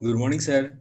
Good morning, sir.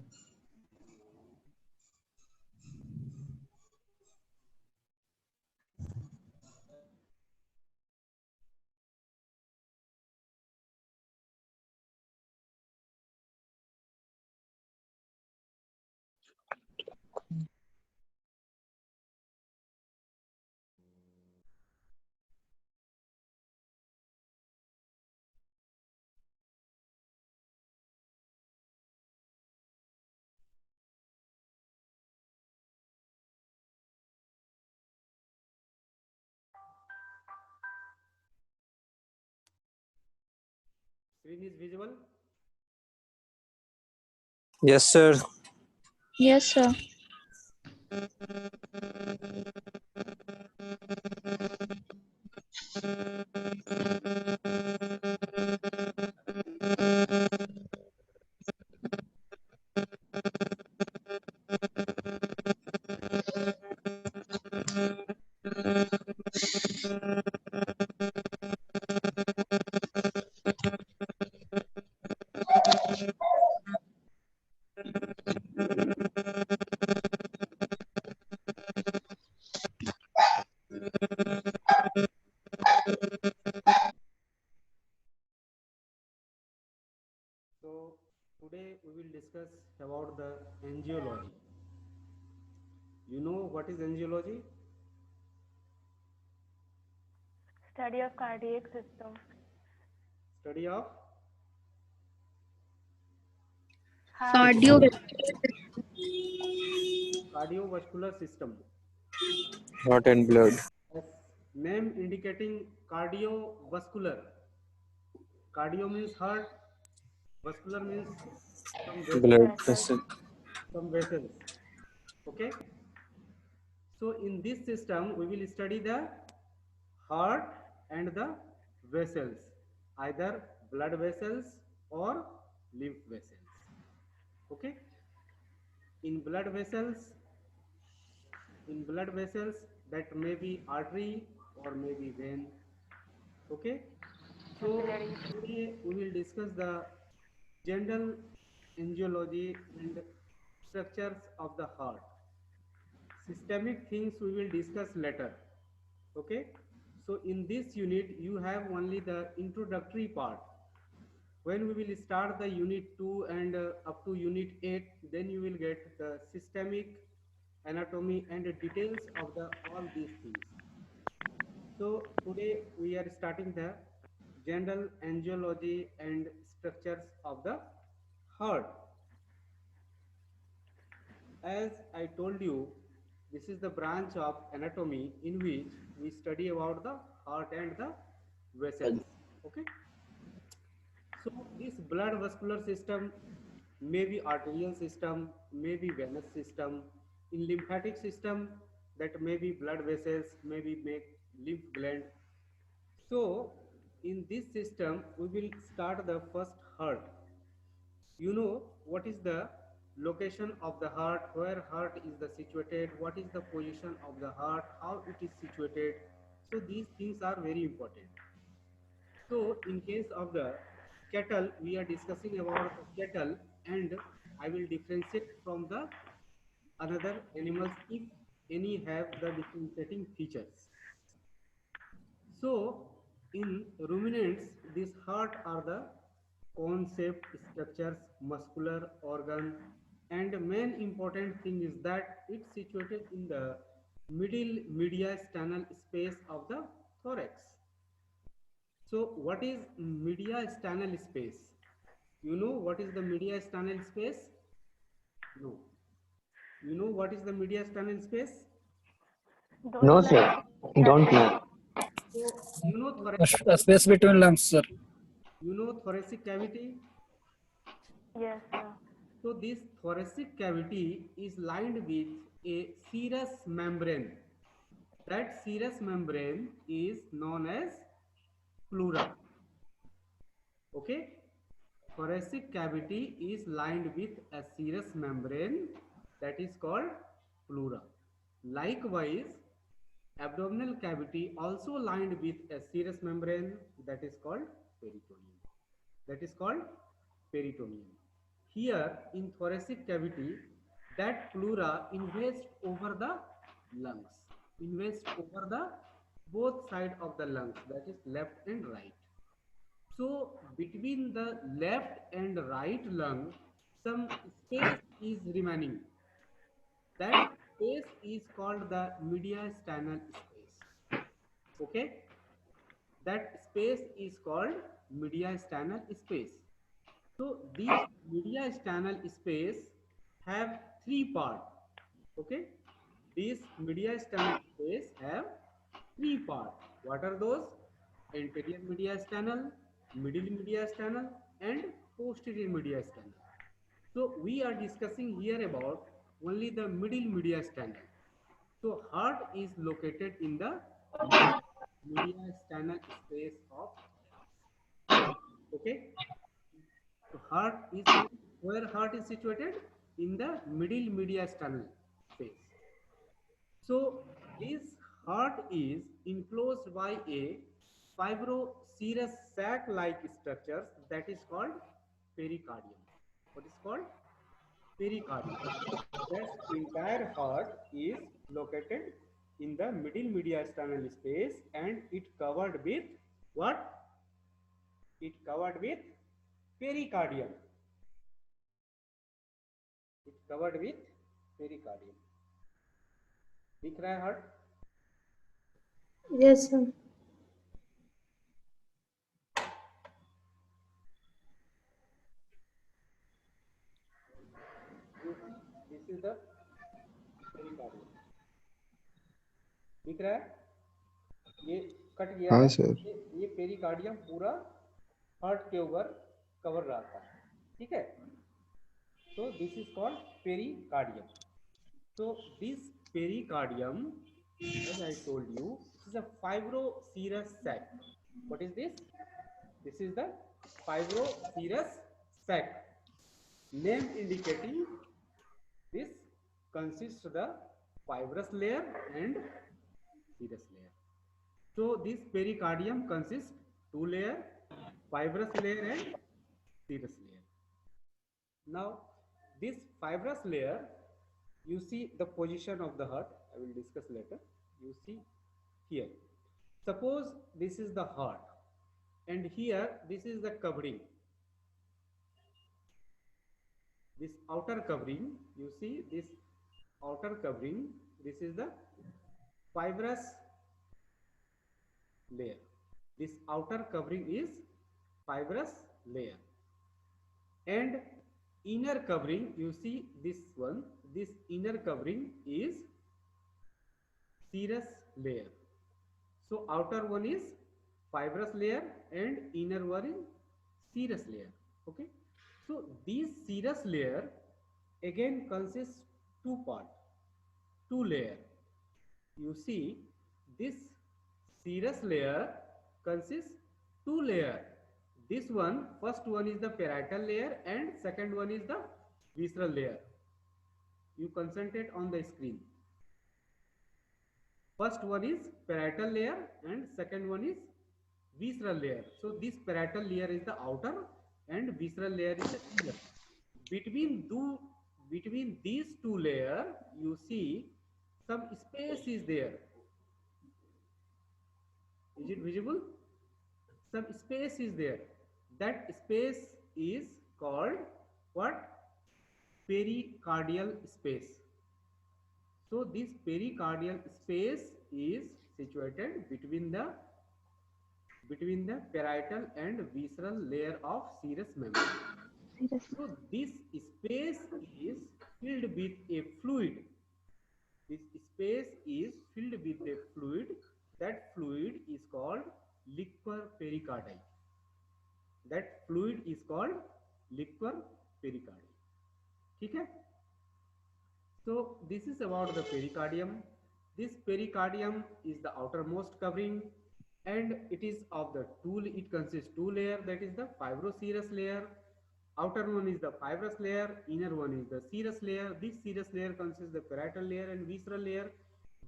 Screen is visible. Yes, sir. Yes, sir. So today we will discuss about the angiology. You know what is angiology? Study of cardiac system. Study of Heart. Cardio. cardiovascular system. Heart and blood. As name indicating cardiovascular. Cardio means heart, vascular means some vessels. Blood Vessels. vessel. Some vessels. Okay. So in this system, we will study the heart and the vessels, either blood vessels or lymph vessels. Okay. In blood vessels, that may be artery or maybe vein. Okay. So Capillaries. today we will discuss the general angiology and structures of the heart. Systemic things we will discuss later. Okay. So in this unit you have only the introductory part. When we will start the unit 2 and up to unit 8, then you will get the systemic anatomy and details of the all these things. So today we are starting the general angiology and structures of the heart. As I told you, this is the branch of anatomy in which we study about the heart and the vessels. Okay. So this blood vascular system may be arterial system, may be venous system. In lymphatic system, that may be blood vessels, maybe make lymph gland. So in this system, we will start the first heart. You know what is the location of the heart, where heart is the situated, what is the position of the heart, how it is situated. So these things are very important. So in case of the cattle, we are discussing about the cattle, and I will differentiate from the another animals if any have the differentiating features. So in ruminants, this heart are the concept structures, muscular organ, and main important thing is that it's situated in the middle mediastinal space of the thorax. So what is mediastinal space? You know what is the mediastinal space? No. You know what is the mediastinal space? Don't No, know. sir. Don't know. So you know Space between lungs, sir. thoracic cavity. Yes, sir. So this thoracic cavity is lined with a serous membrane. That serous membrane is known as pleura. Okay. Thoracic cavity is lined with a serous membrane that is called pleura. Likewise, abdominal cavity also lined with a serous membrane that is called peritoneum. That is called peritoneum. here in thoracic cavity, that pleura invests over the lungs, invests over the both side of the lungs, that is left and right. So between the left and right lung, some space is remaining. That space is called the mediastinal space. Okay, that space is called mediastinal space. So this mediastinal space have three parts. Okay, this mediastinal space have three parts. What are those? Anterior mediastinal, middle mediastinal, and posterior mediastinal. So we are discussing here about only the middle mediastinal. So heart is located in the mediastinal space of thorax. Okay. So heart is where heart is situated in the middle mediastinal space. So this heart is enclosed by a fibroserous sac-like structure that is called pericardium. What is called? Pericardium. That entire heart is located in the middle mediastinal space, and it covered with what? It covered with pericardium. It covered with pericardium. दिख रहा है heart? Yes, sir. This is the pericardium. दिख रहा है? ये cut गया हाँ है। सर। ये पेरिकार्डियम पूरा हार्ट के ऊपर कवर रहता है, ठीक है? So this is called pericardium. So this pericardium, as I told you, is a fibroserous sac. What is this? This is the fibroserous sac. Name indicating this consists of the fibrous layer and serous layer. So this pericardium consists two layer, fibrous layer and serous layer. Now this fibrous layer, you see the position of the heart. I will discuss later. You see here. Suppose this is the heart, and here this is the covering. This outer covering, you see this outer covering. This is the fibrous layer. This outer covering is fibrous layer, and inner covering, you see this one, this inner covering is serous layer. So outer one is fibrous layer and inner one is serous layer. Okay, so this serous layer again consists two parts, two layer. You see this serous layer consists two layer. This one, first one is the parietal layer and second one is the visceral layer. You concentrate on the screen. First one is parietal layer and second one is visceral layer. So this parietal layer is the outer and visceral layer is the inner. Between these two layers, you see some space is there. Is it visible? Some space is there. That space is called what? Pericardial space. So this pericardial space is situated between the parietal and visceral layer of serous membrane. So this space is filled with a fluid. This space is filled with a fluid. That fluid is called liquor pericardi. That fluid is called liquor pericardi. ठीक है? So this is about the pericardium. This pericardium is the outermost covering, and it is of the two. It consists two layer. That is the fibroserous layer. Outer one is the fibrous layer. Inner one is the serous layer. This serous layer consists the parietal layer and visceral layer.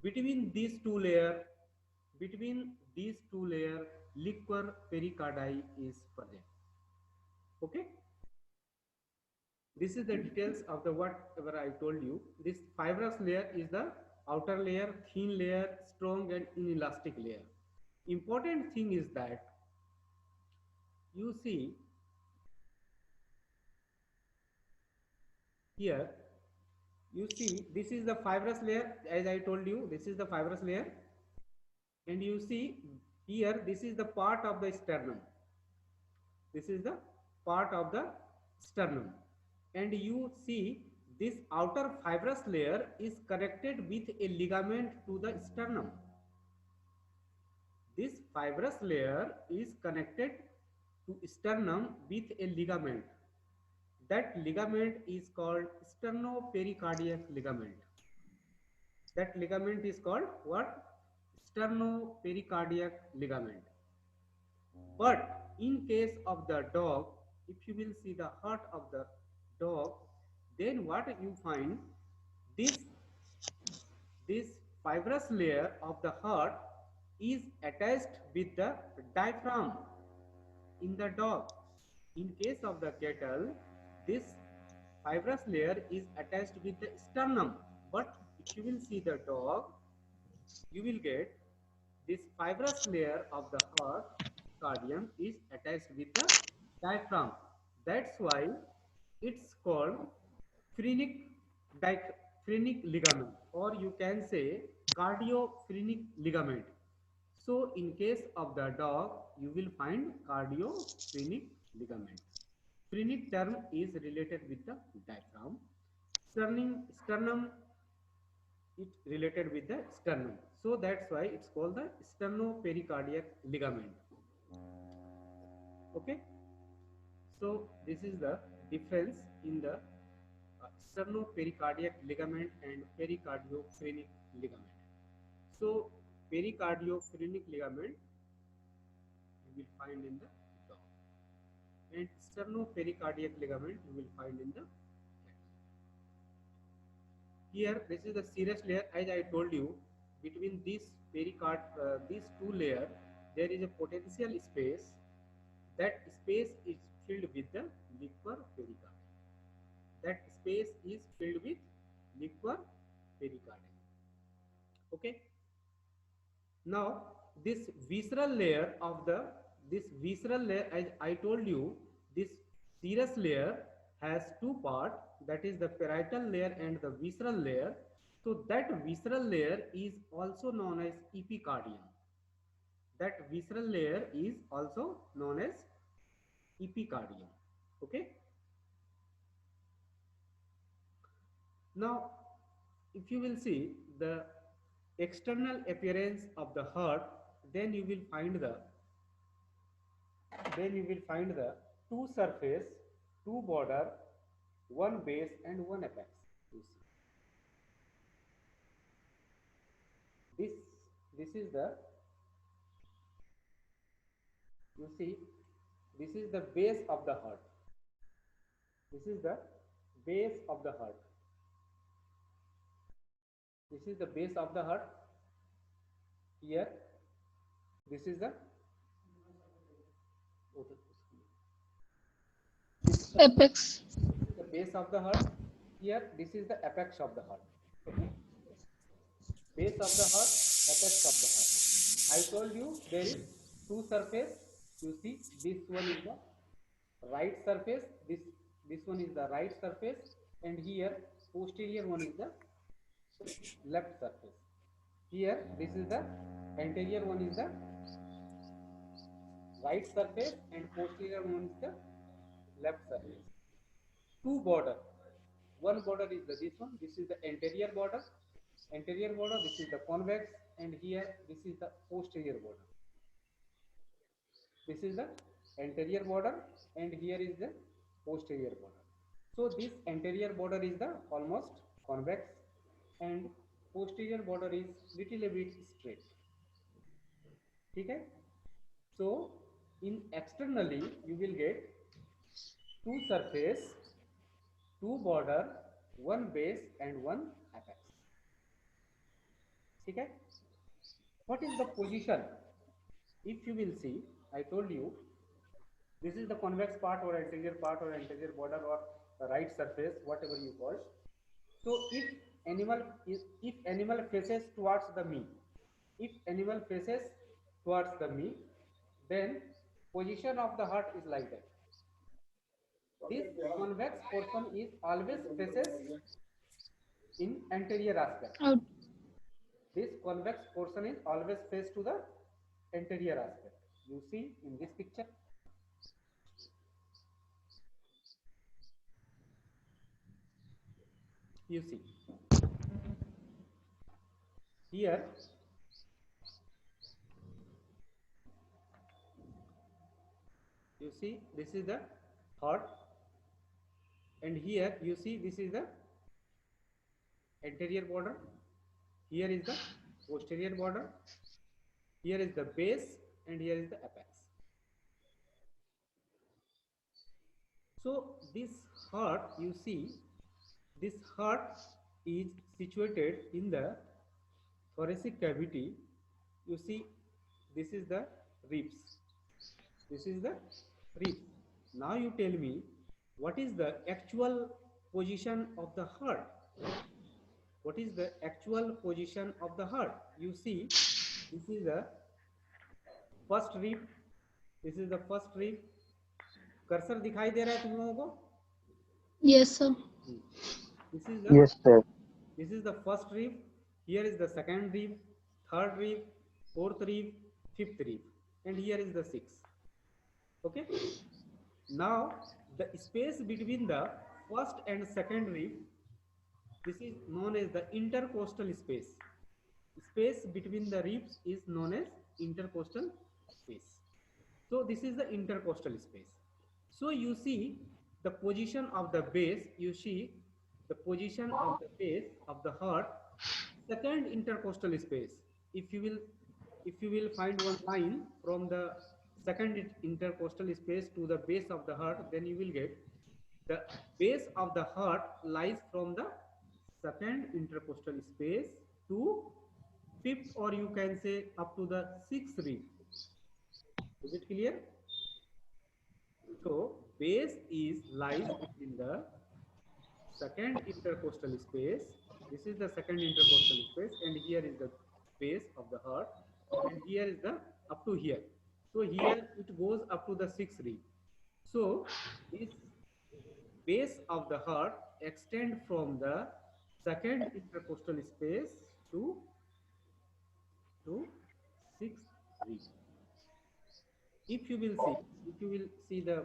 Between these two layer, liquor pericardi is present. Okay. This is the details of the whatever I told you. This fibrous layer is the outer layer, thin layer, strong and inelastic layer. Important thing is that you see here, you see this is the fibrous layer. As I told you, this is the fibrous layer, and you see here this is the part of the sternum. This is the part of the sternum, and you see this outer fibrous layer is connected with a ligament to the sternum. This fibrous layer is connected to sternum with a ligament. That ligament is called sternopericardiac ligament. That ligament is called what? Sternopericardiac ligament. But in case of the dog, if you will see the heart of the dog, then what you find, this fibrous layer of the heart is attached with the diaphragm in the dog. In case of the cattle, this fibrous layer is attached with the sternum. But if you will see the dog, you will get this fibrous layer of the heart cardium is attached with the diaphragm. That's why it's called phrenic ligament, or you can say cardiophrenic ligament. So in case of the dog, you will find cardiophrenic ligament. Phrenic term is related with the diaphragm. Sternum it related with the sternum. So that's why it's called the sternopericardiac ligament. Okay. So this is the difference in the sternopericardiac ligament and pericardiophonic ligament. So pericardiophonic ligament you will find in the dog, and sternopericardiac ligament you will find in the cat. Here, this is the serous layer. As I told you, between these two layers, there is a potential space. That space is filled with the liquor pericardium. That space is filled with liquor pericardium. Okay. Now, this visceral layer, as I told you, this serous layer has two parts, that is the parietal layer and the visceral layer. So that visceral layer is also known as epicardium. That visceral layer is also known as epicardium. Okay. Now, if you will see the external appearance of the heart, then you will find the two surface, two border, one base and one apex. You see, this is the, you see, this is the base of the heart. This is the base of the heart. This is the base of the heart. Here, this is the Apex. the base of the heart. Here, this is the apex of the heart. Okay. Base of the heart, apex of the heart. I told you there is two surface. You see, this one is the right surface. This one is the right surface, and here posterior one is the left surface. Here, this is the anterior one is the right surface, and posterior one is the left surface. Two border. One border is this one. This is the anterior border. Anterior border. This is the convex, and here this is the posterior border. This is the anterior border, and here is the posterior border. So this anterior border is the almost convex, and posterior border is little bit straight. Okay. So in externally you will get two surface, two border, one base and one apex. Okay. What is the position? If you will see, I told you this is the convex part or anterior border or right surface, whatever you call. So if animal faces towards the me, if animal faces towards the me, then position of the heart is like that. This convex portion is always faces in anterior aspect. Out. This convex portion is always faced to the anterior aspect. You see in this picture. You see here, you see this is the heart, and here you see this is the anterior border, here is the posterior border, here is the base, and here is the apex. So this heart, you see, this heart is situated in the thoracic cavity. You see, this is the ribs. This is the ribs. Now you tell me, what is the actual position of the heart? What is the actual position of the heart? You see, this is the first rib. This is the first rib. Cursor दिखाई दे रहा है तुम लोगों को? Yes, sir. This is the Yes, sir. This is the first rib. Here is the second rib, third rib, fourth rib, fifth rib, and here is the sixth. Okay. Now the space between the first and second rib, this is known as the intercostal space. Space between the ribs is known as intercostal space. So this is the intercostal space. So you see the position of the base, you see the position of the base of the heart, second intercostal space. If you will find one line from the second intercostal space to the base of the heart, then you will get the base of the heart lies from the second intercostal space to fifth, or you can say up to the sixth rib. Is it clear? So base lies in the second intercostal space. This is the second intercostal space, and here is the base of the heart, and here is the up to here. So here it goes up to the sixth rib. So this base of the heart extend from the second intercostal space to sixth rib. If you will see the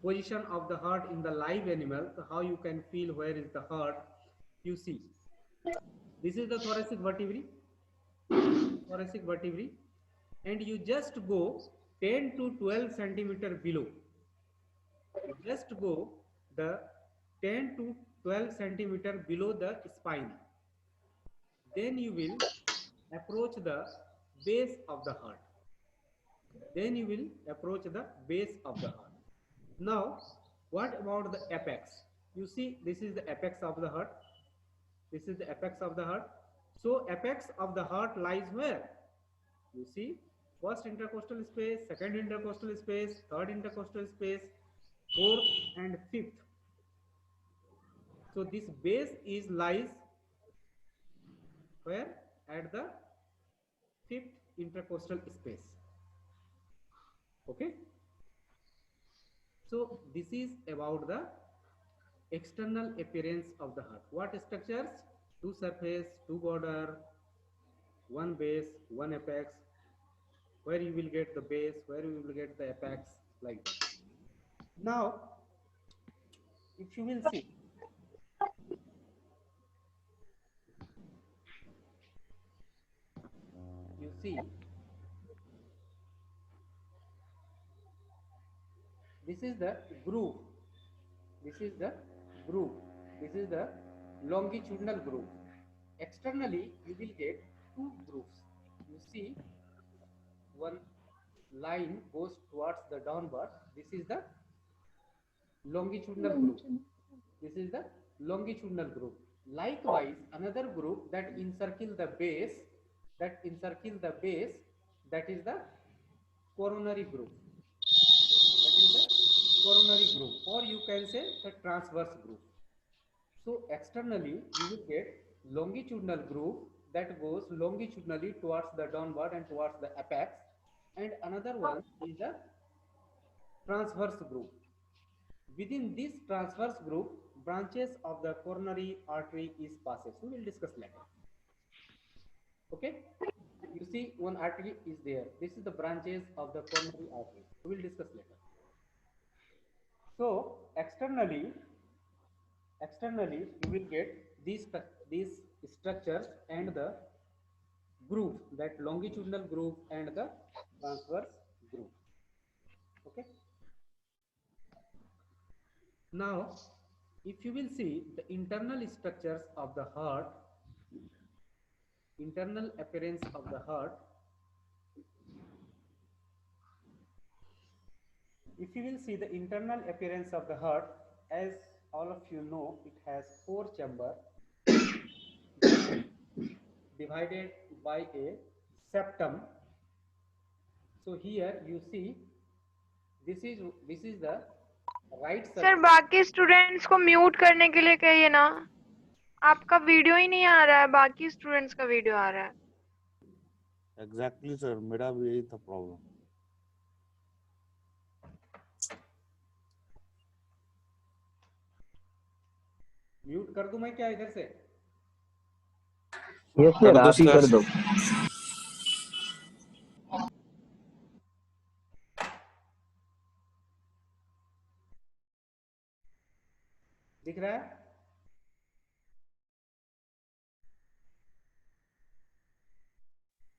position of the heart in the live animal, so how you can feel where is the heart, you see this is the thoracic vertebrae, and you just go 10 to 12 centimeter below. You just go the 10 to 12 centimeter below the spine. Then you will approach the base of the heart. Then you will approach the base of the heart. Now, what about the apex? You see, this is the apex of the heart. This is the apex of the heart. So, apex of the heart lies where? You see, first intercostal space, second intercostal space, third intercostal space, fourth and fifth. So, this base lies where? At the fifth intercostal space. Okay. So this is about the external appearance of the heart. What structures? Two surface, two border, one base, one apex. Where you will get the base, where you will get the apex, like that. Now, if you will see, you see, this is the groove. This is the groove. This is the longitudinal groove. Externally, you will get two grooves. You see, one line goes towards the downward. This is the longitudinal groove. This is the longitudinal groove. Likewise, another groove that encircle the base, that is the coronary groove. That is the coronary groove, or you can say the transverse groove. So externally, you will get longitudinal groove that goes longitudinally towards the downward and towards the apex, and another one is the transverse groove. Within this transverse groove, branches of the coronary artery is passes. We will discuss later. Okay, you see one artery is there. This is the branches of the coronary artery. We will discuss later. So externally you will get these structures and the groove, that longitudinal groove and the transverse groove. Okay. Now, if you will see the internal structures of the heart, internal appearance of the heart, if you will see the internal appearance of the heart, as all of you know, it has 4 chambers divided by a septum. So here you see this is the right sir circle. बाकी students को mute करने के लिए कहिए ना, आपका video ही नहीं आ रहा है, बाकी स्टूडेंट्स का वीडियो आ रहा है। एग्जैक्टली सर, मेरा भी यही था प्रॉब्लम। म्यूट कर दूं मैं क्या इधर से? यस सर, आप ही कर दो। दिख रहा है?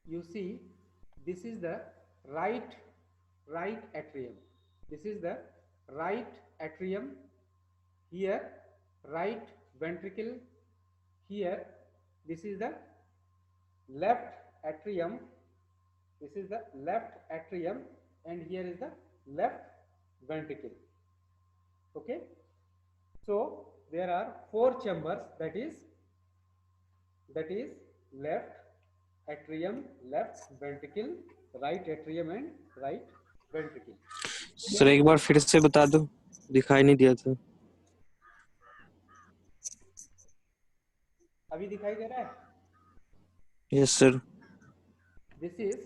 You see, this is the right atrium. This is the right atrium. Here, right ventricle. Here, this is the left atrium. This is the left atrium, and here is the left ventricle. Okay. So there are 4 chambers. That is left atrium, left ventricle, right atrium and right ventricle. Sir एक बार फिर से बता दो, दिखाई नहीं दिया था। अभी दिखाई दे रहा है? Yes sir. This is,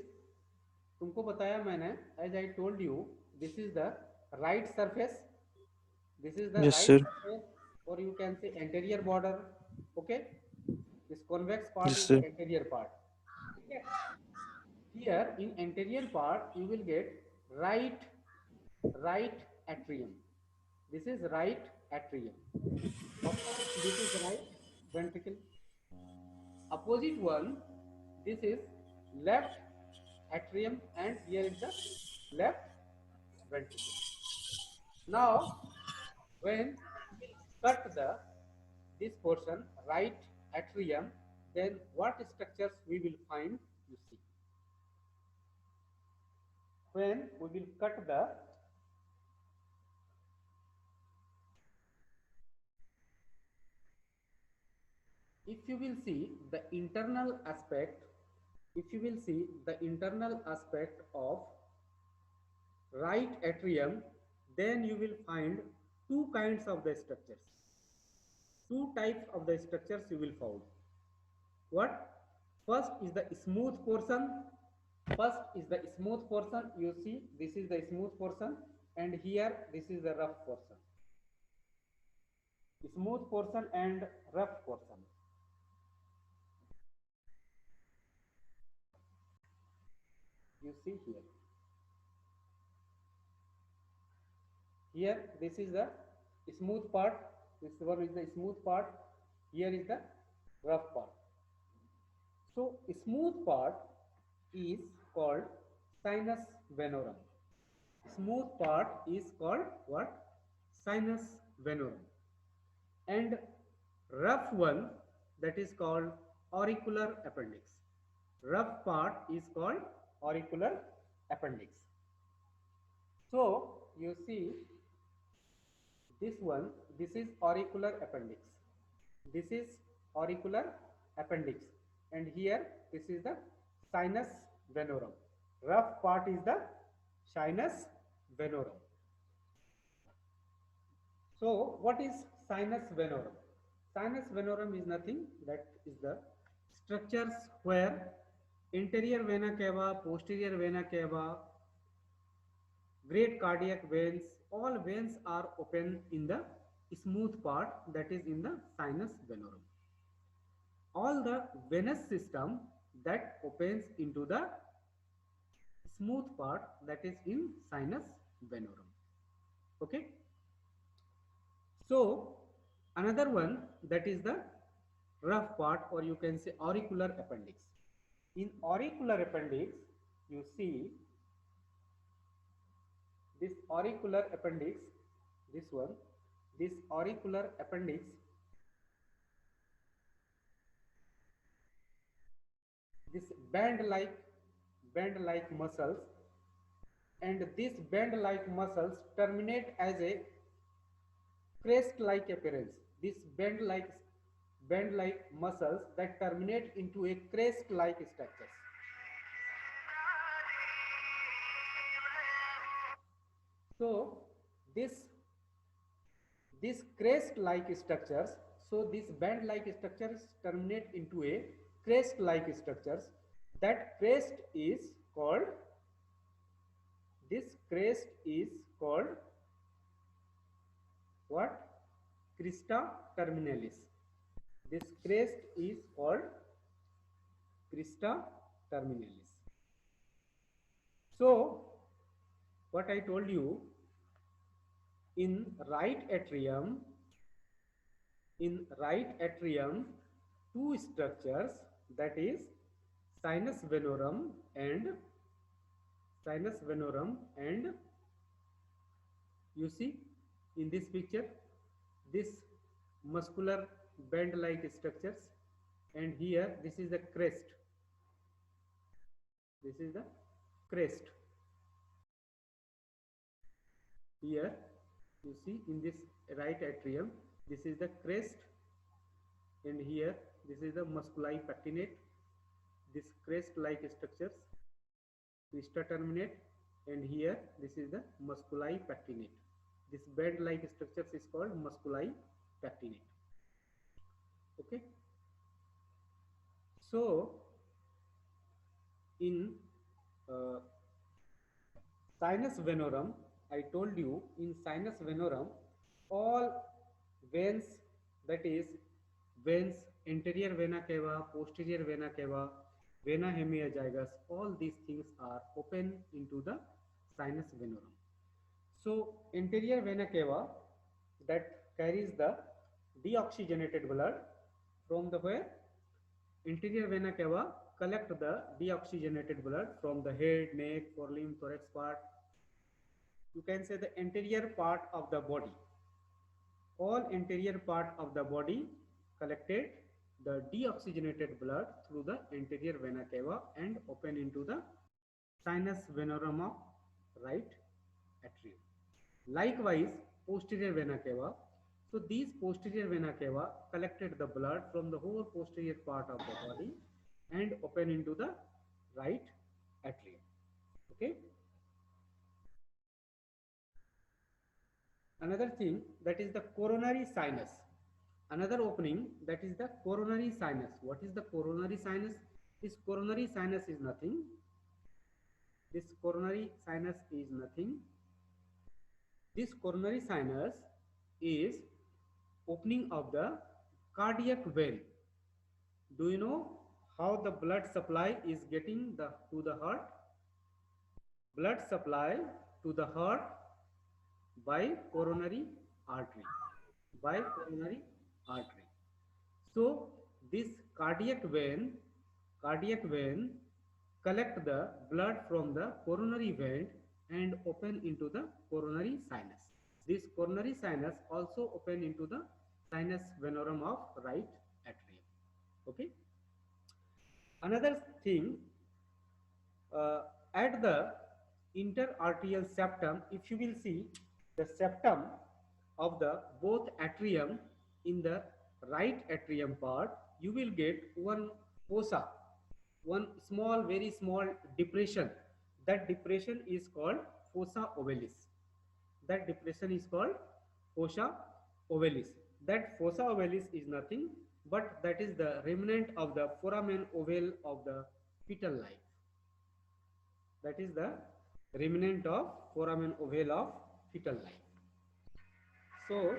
तुमको बताया मैंने, as I told you, this is the right surface. This is the Yes, right sir. surface, or you can say anterior border. Okay, this convex part Yes, is sir. the anterior part. Okay. Here in anterior part you will get right atrium. This is right atrium. This is right ventricle. Opposite one, this is left atrium, and here is the left ventricle. Now, when we cut this portion, right atrium, then what structures we will find? You see, when we will cut if you will see the internal aspect, of right atrium, then you will find 2 kinds of the structures. 2 types of the structures you will found. What? First is the smooth portion. You see, this is the smooth portion, and here this is the rough portion. Smooth portion and rough portion. You see here. Here this is the smooth part. This one is the smooth part. Here is the rough part. So smooth part is called sinus venorum. Smooth part is called what? Sinus venorum. And rough one, that is called auricular appendix. Rough part is called auricular appendix. So you see this one, this is auricular appendix. This is auricular appendix, and here this is the sinus venorum. Rough part is the sinus venorum. So what is sinus venorum? Sinus venorum is nothing, that is the structures where anterior vena cava, posterior vena cava, great cardiac veins, all veins are open in the smooth part, that is in the sinus venorum. All the venous system that opens into the smooth part, that is in sinus venorum. Okay. So another one, that is the rough part, or you can say auricular appendix. In auricular appendix, you see this auricular appendix, this one, this auricular appendix this band like muscles, and these band like muscles terminate as a crest like appearance. This band like muscles that terminate into a crest like structures. So this crest like structures, so these band like structures terminate into a crest like structures. That crest is called, this crest is called what? Crista terminalis. This crest is called Crista terminalis. So what I told you, in right atrium, two structures, that is sinus venorum and you see in this picture this muscular band like structures, and here this is the crest, here you see in this right atrium, this is the crest, and here this is the musculi pectinate, this crest like structures, crista terminate, and here this is the musculi pectinate. This band like structures is called musculi pectinate. Okay. So in sinus venorum, I told you, in sinus venorum all veins, that is veins, anterior vena cava, posterior vena cava, vena hemiazygus, all these things are open into the sinus venorum. So anterior vena cava that carries the deoxygenated blood from the where? Anterior vena cava collect the deoxygenated blood from the head, neck, forelimb, thorax part. You can say the anterior part of the body. All anterior part of the body collected the deoxygenated blood through the anterior vena cava and open into the sinus venorum of right atrium. Likewise, posterior vena cava. So these posterior vena cava collected the blood from the whole posterior part of the body and open into the right atrium. Okay. Another thing, that is the coronary sinus. Another opening, that is the coronary sinus. What is the coronary sinus? This coronary sinus is nothing. This coronary sinus is nothing. This coronary sinus is opening of the cardiac vein. Do you know how the blood supply is getting to the heart? Blood supply to the heart by coronary artery. So this cardiac vein collect the blood from the coronary vein and open into the coronary sinus. This coronary sinus also open into the sinus venorum of right atrium. Okay. Another thing, at the interarterial septum, if you will see the septum of the both atrium, in the right atrium part, you will get one fossa, one small, very small depression. That depression is called fossa ovalis. That depression is called fossa ovalis. That fossa ovalis is nothing but that is the remnant of the foramen ovale of the fetal life. That is the remnant of foramen ovale of fetal life. So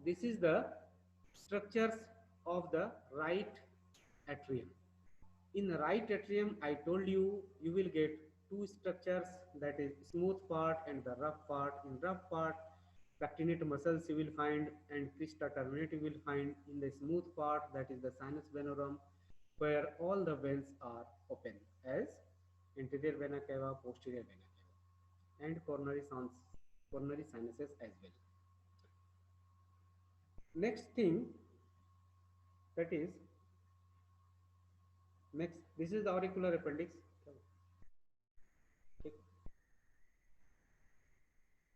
this is the structures of the right atrium. In the right atrium, I told you, you will get two structures, that is smooth part and the rough part. In rough part, pectinate muscles you will find and crista terminate you will find. In the smooth part, that is the sinus venorum, where all the veins are open as anterior vena cava, posterior vena cava, and coronary sinuses as well. Next thing, that is this is the auricular appendix.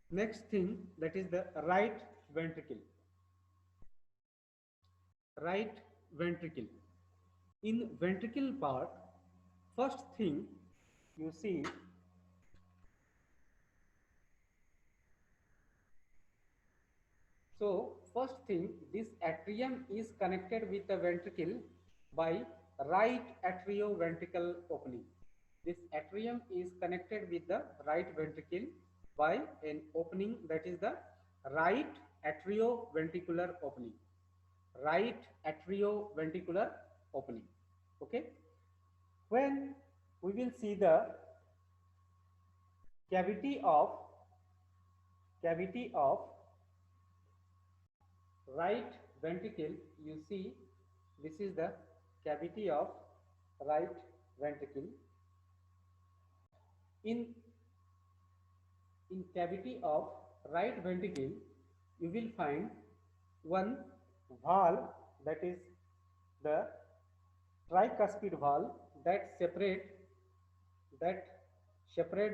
Next thing, that is the right ventricle. Right ventricle. In ventricle part, first thing you see, so first thing, this atrium is connected with the ventricle by right atrioventricle opening. This atrium is connected with the right ventricle by an opening, that is the right atrioventricular opening. Right atrioventricular opening. Okay. When we will see the cavity of right ventricle, you see this is the cavity of right ventricle. In cavity of right ventricle, you will find one valve, that is the tricuspid valve, that separate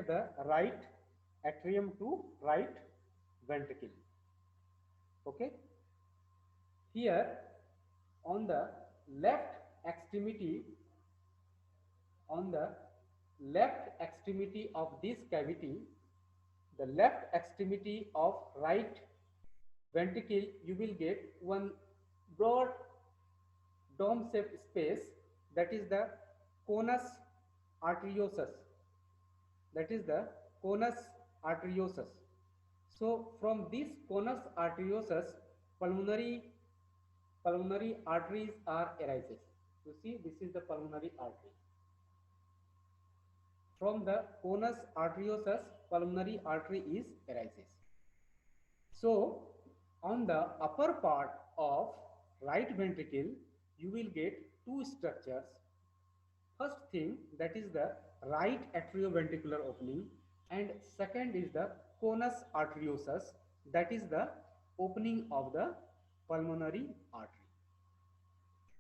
the right atrium to right ventricle. Okay. Here on the left extremity of this cavity, the left extremity of right ventricle, you will get one broad dome-shaped space, that is the conus arteriosus. That is the conus arteriosus. So from this conus arteriosus, pulmonary arteries are arises. You see, this is the pulmonary artery. From the conus arteriosus, pulmonary artery is arises. So on the upper part of right ventricle, you will get two structures. First thing, that is the right atrioventricular opening, and second is the conus arteriosus, that is the opening of the pulmonary artery.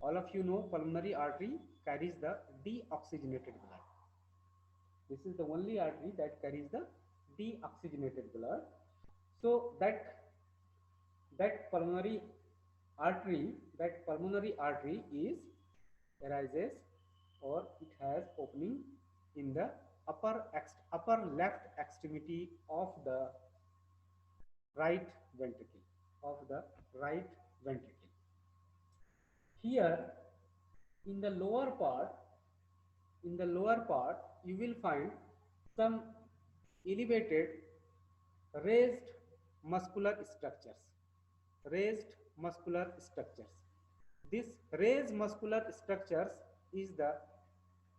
All of you know pulmonary artery carries the deoxygenated blood. This is the only artery that carries the deoxygenated blood. So that pulmonary artery is arises, or it has opening in the upper left extremity of the right ventricle, Here in the lower part, you will find some elevated raised muscular structures. This raised muscular structures is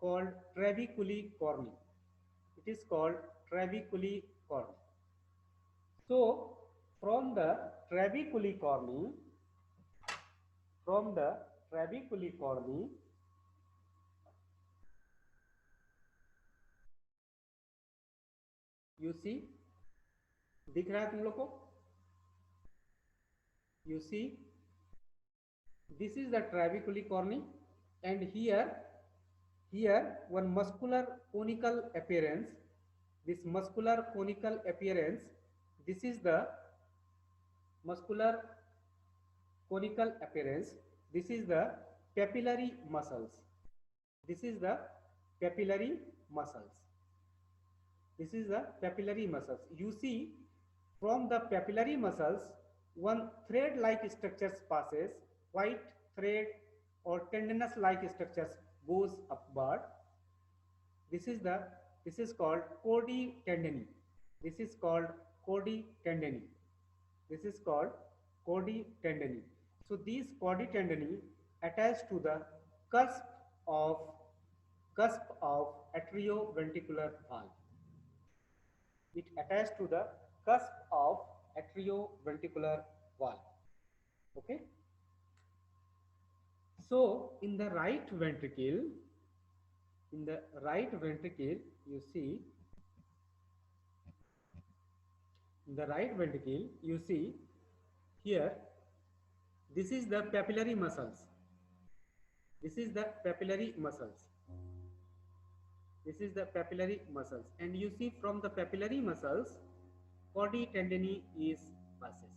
called trabeculae. It is called trabeculae. So from the trabeculae, you see, दिख रहा है तुम लोग को? You see, this is the trabeculae corni, and here one muscular conical appearance. This muscular conical appearance, this is the muscular conical appearance. This is the capillary muscles. This is the papillary muscles. You see, from the papillary muscles, one thread-like structures passes, white thread or tendinous-like structures goes upward. This is called chordae tendineae. This is called chordae tendineae. This is called chordae tendineae. So these chordae tendineae attach to the cusp of atrioventricular valve. It attaches to the cusp of atrioventricular valve. Okay. So in the right ventricle, you see, in the right ventricle, you see here, this is the papillary muscles. This is the papillary muscles. This is the papillary muscles. And you see from the papillary muscles, chordae tendineae is passes.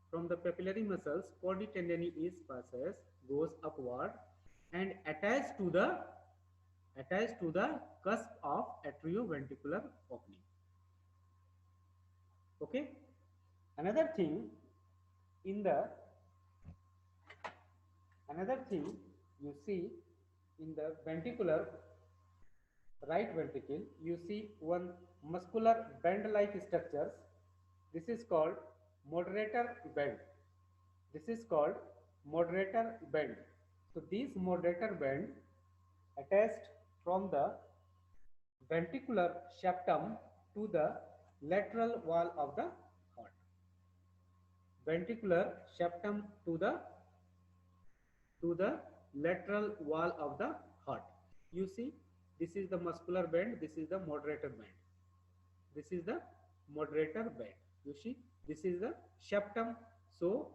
From the papillary muscles, chordae tendineae is passes, goes upward and attached to the cusp of atrioventricular opening. Okay. Another thing you see in the ventricular right ventricle, you see one muscular band-like structures. This is called moderator band. This is called moderator band. So these moderator band attached from the ventricular septum to the lateral wall of the heart. Ventricular septum to the lateral wall of the heart. You see, this is the muscular band, this is the moderator band. This is the moderator band. You see, this is the septum. So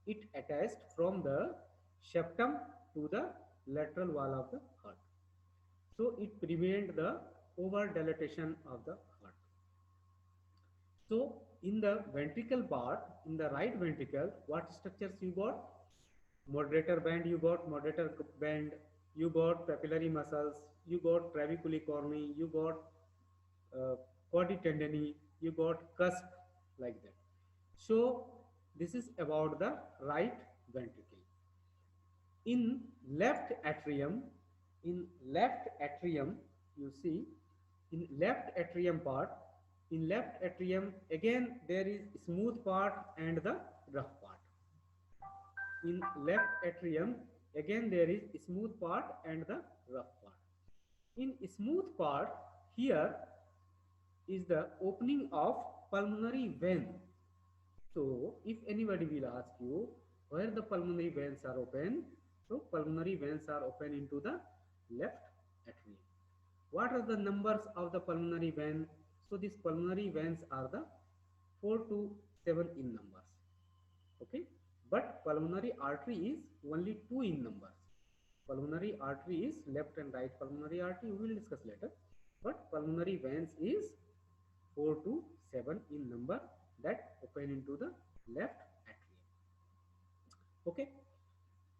it attached from the septum to the lateral wall of the heart. So it prevents the over dilatation of the heart. So in the ventricle part, in the right ventricle, what structures you got? Moderator band, you got moderator band, you got papillary muscles, you got trabeculae, you got chordae tendineae, you got cusp, like that. So this is about the right ventricle. In left atrium, you see, in left atrium part, in left atrium again there is smooth part and the rough part. In left atrium again there is smooth part and the rough part. In smooth part, here is the opening of pulmonary vein. So if anybody will ask you where the pulmonary veins are open, so pulmonary veins are open into the left atrium. What are the numbers of the pulmonary vein? So these pulmonary veins are the 4 to 7 in numbers. Okay, but pulmonary artery is only 2 in numbers. Pulmonary artery is left and right pulmonary artery, we will discuss later. But pulmonary veins is 4 to 7 in number that open into the left atrium. Okay,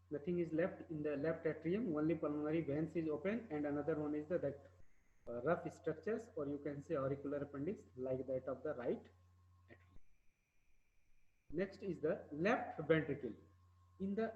nothing is left in the left atrium, only pulmonary veins is open, and another one is the rough structures, or you can say auricular appendix, like that of the right atrium. Next is the left ventricle. In the